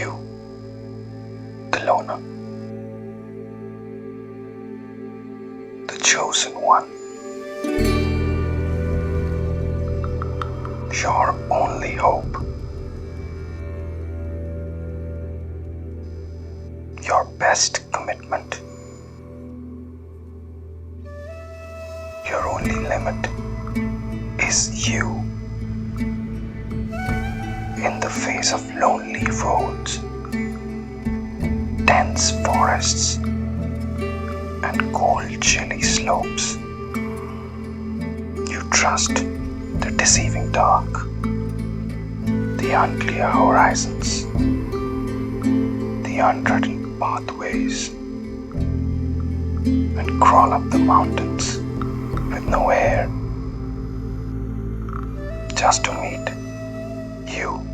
You, the loner, the chosen one, your only hope, your best commitment, your only limit is you. In the face of lonely roads, dense forests, and cold, chilly slopes, you trust the deceiving dark, the unclear horizons, the untrodden pathways, and crawl up the mountains with no air, just to meet you.